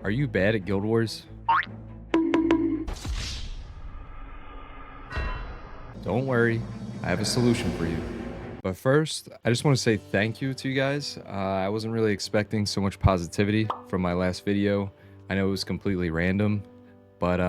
Are you bad at Guild Wars? Don't worry, I have a solution for you. But first, I just want to say thank you to you guys. I wasn't really expecting so much positivity from my last video. I know it was completely random, but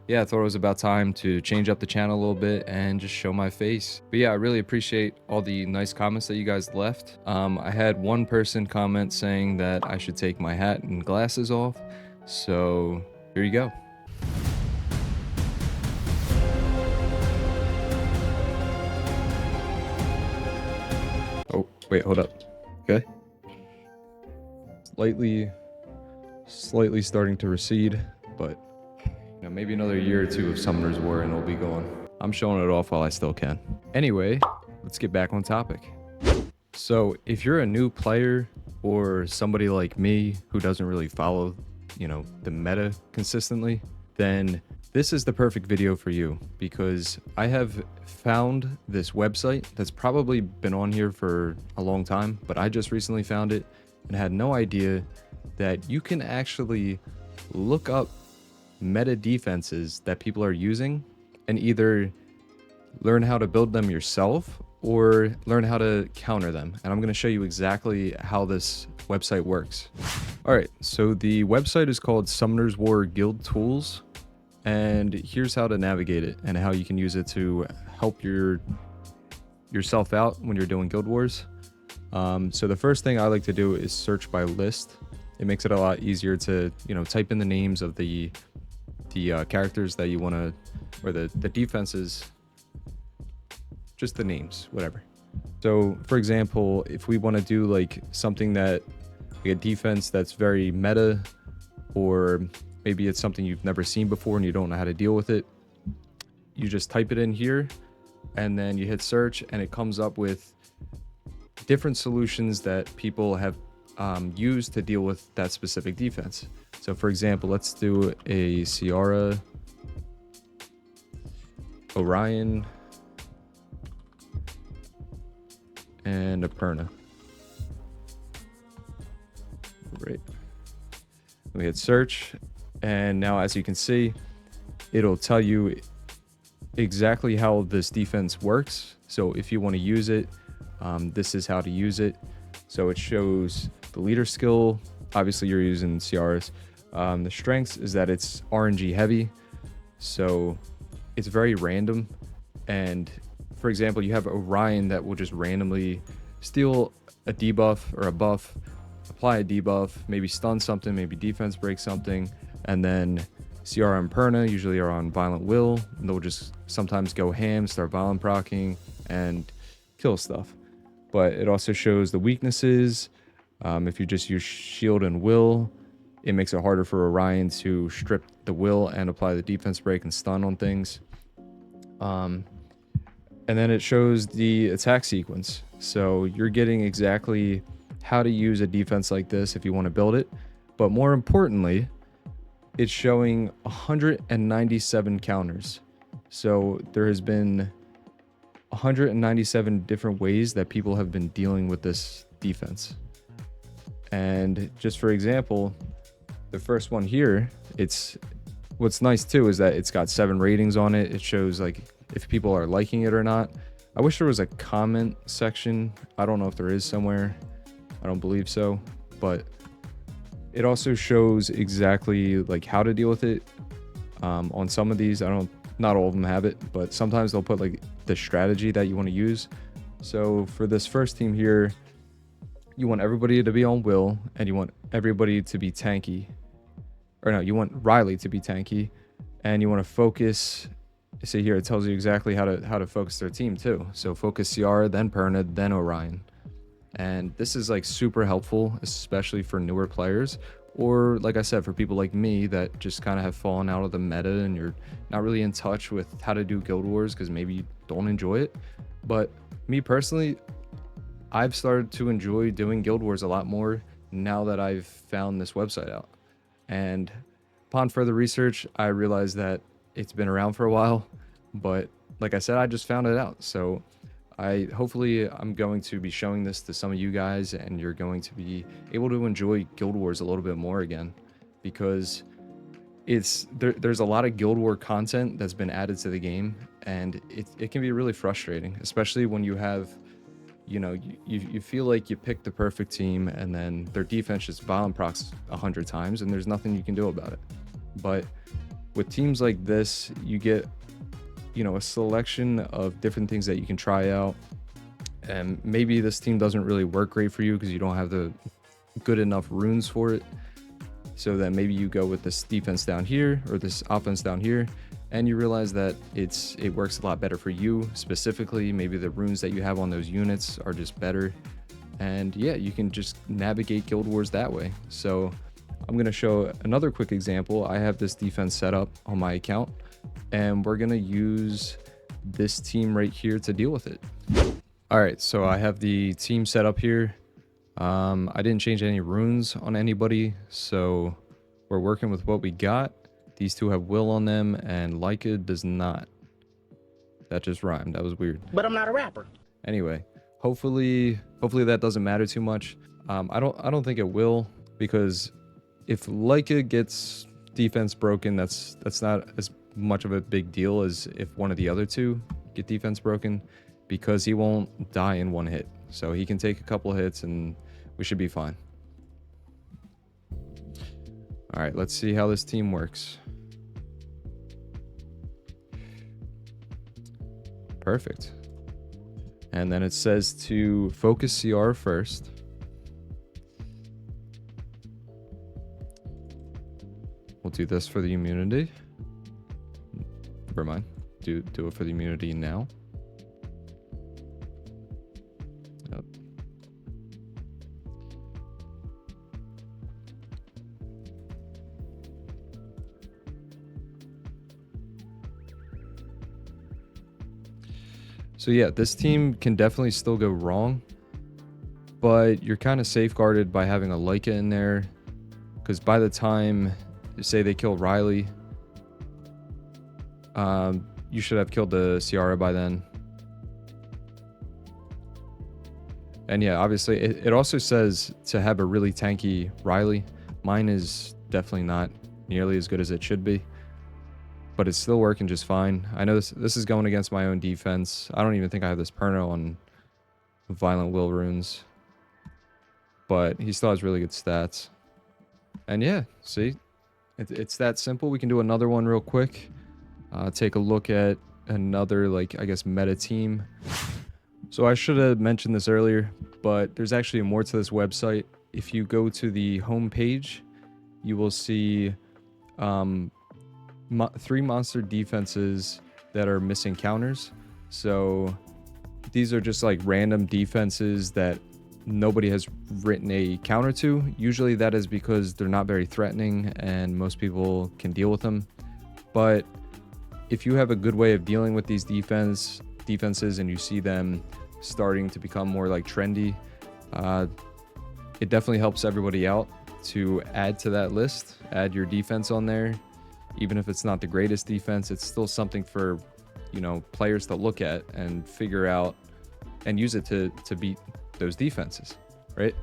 yeah, I thought it was about time to change up the channel a little bit and just show my face. But yeah, I really appreciate all the nice comments that you guys left. I had one person comment saying that I should take my hat and glasses off. So here you go. Oh, wait, hold up. Okay. Slightly starting to recede, but you know, maybe another year or two of Summoner's War and it'll be gone. I'm showing it off while I still can. Anyway, let's get back on topic. So if you're a new player or somebody like me who doesn't really follow, you know, the meta consistently, then this is the perfect video for you, because I have found this website that's probably been on here for a long time, but I just recently found it and had no idea that you can actually look up meta defenses that people are using and either learn how to build them yourself or learn how to counter them. And I'm going to show you exactly how this website works. All right, so the website is called Summoner's War Guild Tools, and here's how to navigate it and how you can use it to help yourself out when you're doing Guild Wars. So the first thing I like to do is search by list. It makes it a lot easier to, you know, type in the names of the characters that you want to, or the defenses, just the names, whatever. So for example, if we want to do like something that, like a defense that's very meta, or maybe it's something you've never seen before and you don't know how to deal with it, you just type it in here and then you hit search and it comes up with different solutions that people have used to deal with that specific defense. So for example, let's do a Ciara, Orion, and a Perna. Right. We hit search, and now as you can see, it'll tell you exactly how this defense works. So if you want to use it, this is how to use it. So it shows the leader skill. Obviously you're using Ciara's. The strengths is that it's RNG heavy, so it's very random. And for example, you have Orion that will just randomly steal a debuff or a buff, apply a debuff, maybe stun something, maybe defense break something, and then Ciara and Perna usually are on Violent Will, and they'll just sometimes go ham, start violent proccing, and kill stuff. But it also shows the weaknesses. If you just use shield and will, it makes it harder for Orion to strip the will and apply the defense break and stun on things. And then it shows the attack sequence. So you're getting exactly how to use a defense like this if you want to build it. But more importantly, it's showing 197 counters. So there has been 197 different ways that people have been dealing with this defense. And just for example, the first one here, what's nice too is that it's got 7 ratings on it. It shows like if people are liking it or not. I wish there was a comment section. I don't know if there is somewhere. I don't believe so, but it also shows exactly like how to deal with it. On some of these, not all of them have it, but sometimes they'll put like the strategy that you want to use. So for this first team here, you want everybody to be on Will, and you want everybody to be tanky. Or no, you want Riley to be tanky, and you want to focus. See here, it tells you exactly how to focus their team too. So focus Ciara, then Perna, then Orion. And this is like super helpful, especially for newer players, or like I said, for people like me that just kind of have fallen out of the meta and you're not really in touch with how to do Guild Wars because maybe you don't enjoy it. But me personally, I've started to enjoy doing Guild Wars a lot more now that I've found this website out. And upon further research, I realized that it's been around for a while, but like I said, I just found it out. So hopefully I'm going to be showing this to some of you guys, and you're going to be able to enjoy Guild Wars a little bit more again. because there's a lot of Guild War content that's been added to the game, and it can be really frustrating, especially when you have, you know, you feel like you picked the perfect team and then their defense just violent procs 100 times and there's nothing you can do about it. But with teams like this, you get, you know, a selection of different things that you can try out, and maybe this team doesn't really work great for you because you don't have the good enough runes for it. So then maybe you go with this defense down here or this offense down here, and you realize that it works a lot better for you specifically. Maybe the runes that you have on those units are just better, and yeah, you can just navigate Guild Wars that way. So I'm going to show another quick example. I have this defense set up on my account, and we're going to use this team right here to deal with it. All right, so I have the team set up here. I didn't change any runes on anybody, so we're working with what we got. These two have will on them, and Leica does not. That just rhymed. That was weird. But I'm not a rapper. Anyway, hopefully that doesn't matter too much. I don't think it will, because if Leica gets defense broken, that's not as much of a big deal as if one of the other two get defense broken, because he won't die in one hit. So he can take a couple hits and we should be fine. All right, let's see how this team works. Perfect. And then it says to focus CR first. We'll do this for the immunity. Never mind. Do it for the immunity now. Yep. So yeah, this team can definitely still go wrong, but you're kind of safeguarded by having a Leica in there, because by the time, say they kill Riley, you should have killed the Ciara by then. And yeah, obviously it also says to have a really tanky Riley. Mine is definitely not nearly as good as it should be, but it's still working just fine. I know this is going against my own defense. I don't even think I have this Perno on Violent Will runes, but he still has really good stats. And yeah, see, it's that simple. We can do another one real quick. Take a look at another, like, I guess, meta team. So I should have mentioned this earlier, but there's actually more to this website. If you go to the home page, you will see 3 monster defenses that are missing counters. So these are just like random defenses that nobody has written a counter to. Usually that is because they're not very threatening and most people can deal with them. But if you have a good way of dealing with these defenses and you see them starting to become more like trendy, it definitely helps everybody out to add to that list. Add your defense on there. Even if it's not the greatest defense, it's still something for, you know, players to look at and figure out and use it to beat those defenses, right?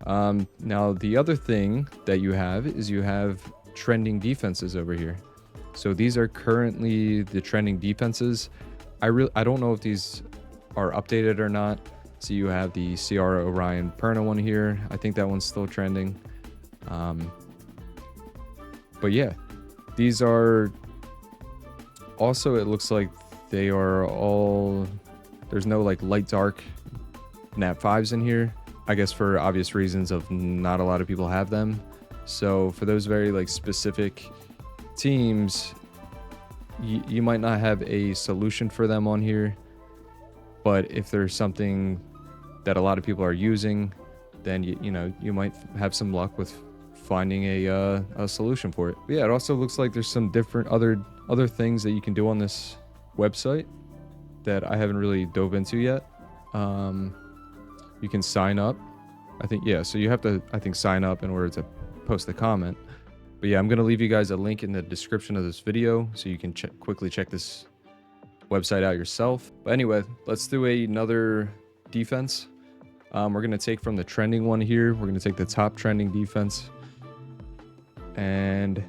Now the other thing that you have is you have trending defenses over here. So these are currently the trending defenses. I don't know if these are updated or not. So you have the Ciara Orion Perna one here. I think that one's still trending. But yeah, these are also, it looks like they are all, there's no like light dark nat 5s in here, I guess for obvious reasons of not a lot of people have them. So for those very like specific teams, you might not have a solution for them on here, but if there's something that a lot of people are using, then you know, you might have some luck with finding a solution for it. But yeah, it also looks like there's some different other things that you can do on this website that I haven't really dove into yet. You can sign up, I think. Yeah, so you have to, I think, sign up in order to post a comment. But yeah, I'm going to leave you guys a link in the description of this video so you can quickly check this website out yourself. But anyway, let's do another defense. We're going to take from the trending one here. We're going to take the top trending defense. And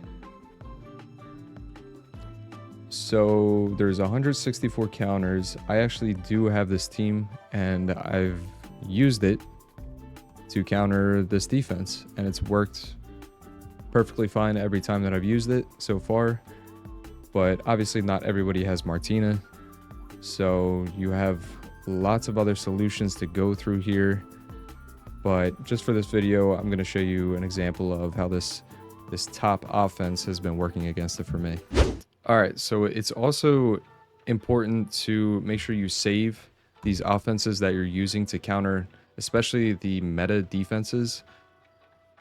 so there's 164 counters. I actually do have this team, and I've used it to counter this defense, and it's worked perfectly fine every time that I've used it so far. But obviously not everybody has Martina, so you have lots of other solutions to go through here. But just for this video, I'm going to show you an example of how this top offense has been working against it for me. All right, so it's also important to make sure you save these offenses that you're using to counter, especially the meta defenses.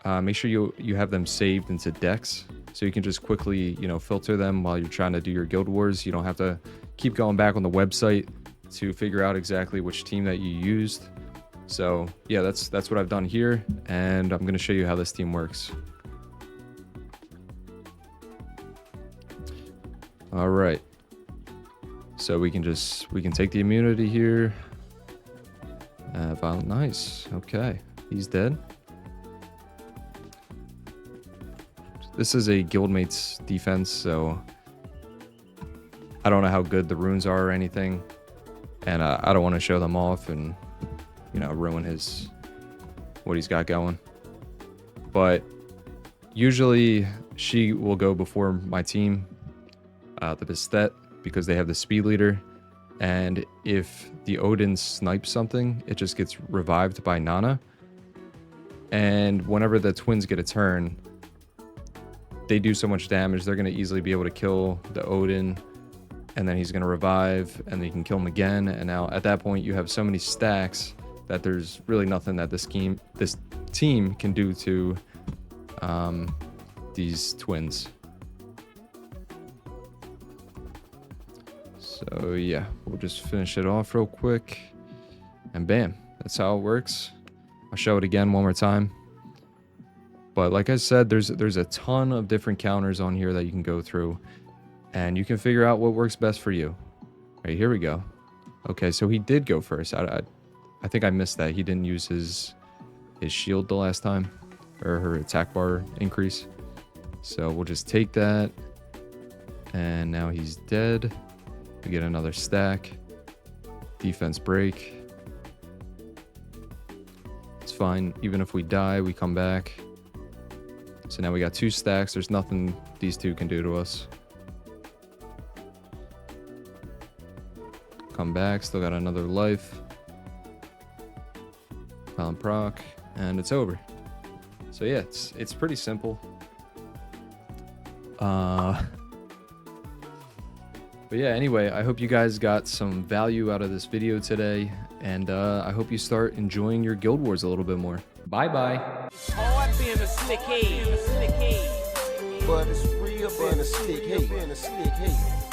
Make sure you have them saved into decks, so you can just quickly, filter them while you're trying to do your guild wars. You don't have to keep going back on the website to figure out exactly which team that you used. So yeah, that's what I've done here, and I'm going to show you how this team works. All right, so we can take the immunity here. Violent, nice. Okay, he's dead. This is a guildmate's defense, so I don't know how good the runes are or anything, and I don't want to show them off and ruin what he's got going. But usually she will go before my team, the Bastet, because they have the speed leader, and if the Odin snipes something, it just gets revived by Nana. And whenever the twins get a turn, they do so much damage, they're going to easily be able to kill the Odin, and then he's going to revive, and then you can kill him again. And now at that point you have so many stacks that there's really nothing that this team can do to these twins. So yeah, we'll just finish it off real quick, and bam, that's how it works. I'll show it again one more time. But like I said, there's a ton of different counters on here that you can go through, and you can figure out what works best for you. All right, here we go. Okay, so he did go first. I think I missed that. He didn't use his shield the last time, or her attack bar increase. So we'll just take that, and now he's dead. We get another stack. Defense break. It's fine. Even if we die, we come back. So now we got 2 stacks. There's nothing these two can do to us. Come back. Still got another life. Violent proc. And it's over. So yeah, it's pretty simple. But yeah, anyway, I hope you guys got some value out of this video today, and I hope you start enjoying your guild wars a little bit more. Bye bye. It's hard being a slick head, but it's real being a slick head.